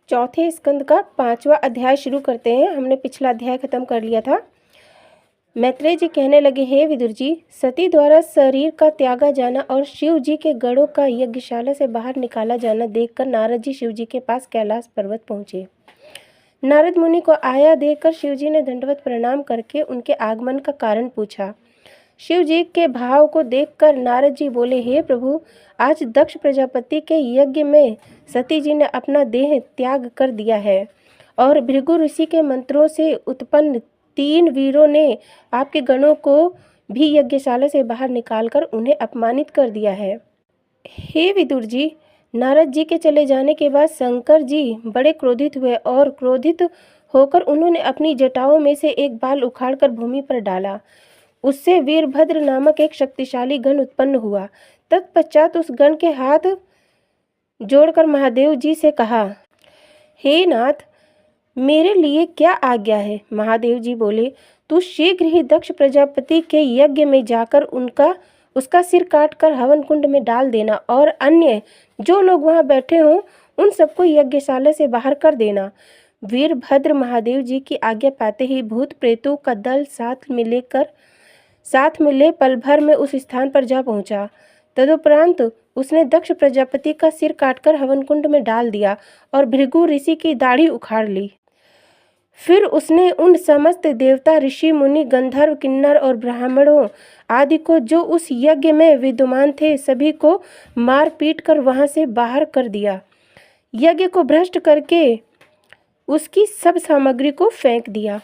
चौथे स्कंद का 5वां अध्याय शुरू करते हैं। हमने पिछला अध्याय खत्म कर लिया था। मैत्रेय जी कहने लगे, हे विदुर जी, सती द्वारा शरीर का त्यागा जाना और शिव जी के गढ़ों का यज्ञशाला से बाहर निकाला जाना देखकर नारद जी शिव जी के पास कैलाश पर्वत पहुँचे। नारद मुनि को आया देखकर शिव जी ने दंडवत प्रणाम करके उनके आगमन का कारण पूछा। शिव जी के भाव को देखकर नारद जी बोले, हे प्रभु, आज दक्ष प्रजापति के यज्ञ में सती जी ने अपना देह त्याग कर दिया है और भृगु ऋषि के मंत्रों से उत्पन्न 3 वीरों ने आपके गणों को भी यज्ञशाला से बाहर निकालकर उन्हें अपमानित कर दिया है। हे विदुर जी, नारद जी के चले जाने के बाद शंकर जी बड़े क्रोधित हुए और क्रोधित होकर उन्होंने अपनी जटाओं में से एक बाल उखाड़कर भूमि पर डाला। उससे वीरभद्र नामक एक शक्तिशाली गण उत्पन्न हुआ। तत्पश्चात उस गण के हाथ जोड़कर महादेव जी से कहा, हे नाथ, मेरे लिए क्या आज्ञा है। महादेव जी बोले, तू शीघ्र ही दक्ष प्रजापति के यज्ञ में जाकर उसका सिर काटकर हवन कुंड में डाल देना और अन्य जो लोग वहां बैठे हों उन सबको यज्ञशाला से बाहर कर देना। वीरभद्र महादेव जी की आज्ञा पाते ही भूत प्रेतों का दल साथ मिले पल भर में उस स्थान पर जा पहुंचा। तदुपरांत उसने दक्ष प्रजापति का सिर काटकर हवन कुंड में डाल दिया और भृगु ऋषि की दाढ़ी उखाड़ ली। फिर उसने उन समस्त देवता, ऋषि, मुनि, गंधर्व, किन्नर और ब्राह्मणों आदि को जो उस यज्ञ में विद्यमान थे सभी को मार पीट कर वहां से बाहर कर दिया। यज्ञ को भ्रष्ट करके उसकी सब सामग्री को फेंक दिया।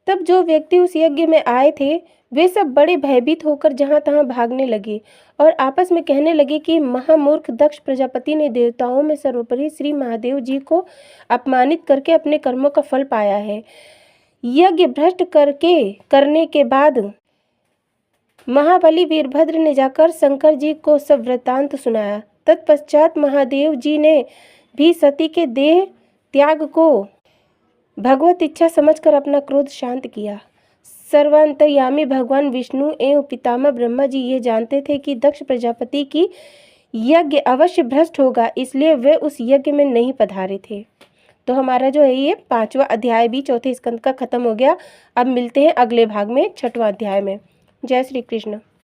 तब जो व्यक्ति उस यज्ञ में आए थे वे सब बड़े भयभीत होकर जहां तहां भागने लगे और आपस में कहने लगे कि महामूर्ख दक्ष प्रजापति ने देवताओं में सर्वोपरि श्री महादेव जी को अपमानित करके अपने कर्मों का फल पाया है। यज्ञ भ्रष्ट करने के बाद महाबली वीरभद्र ने जाकर शंकर जी को सब वृत्तांत सुनाया। तत्पश्चात महादेव जी ने भी सती के देह त्याग को भगवत इच्छा समझकर अपना क्रोध शांत किया। सर्वांतर्यामी भगवान विष्णु एवं पितामह ब्रह्मा जी ये जानते थे कि दक्ष प्रजापति की यज्ञ अवश्य भ्रष्ट होगा, इसलिए वे उस यज्ञ में नहीं पधारे थे। तो हमारा जो है ये 5वां अध्याय भी चौथे स्कंद का खत्म हो गया। अब मिलते हैं अगले भाग में 6वां अध्याय में। जय श्री कृष्ण।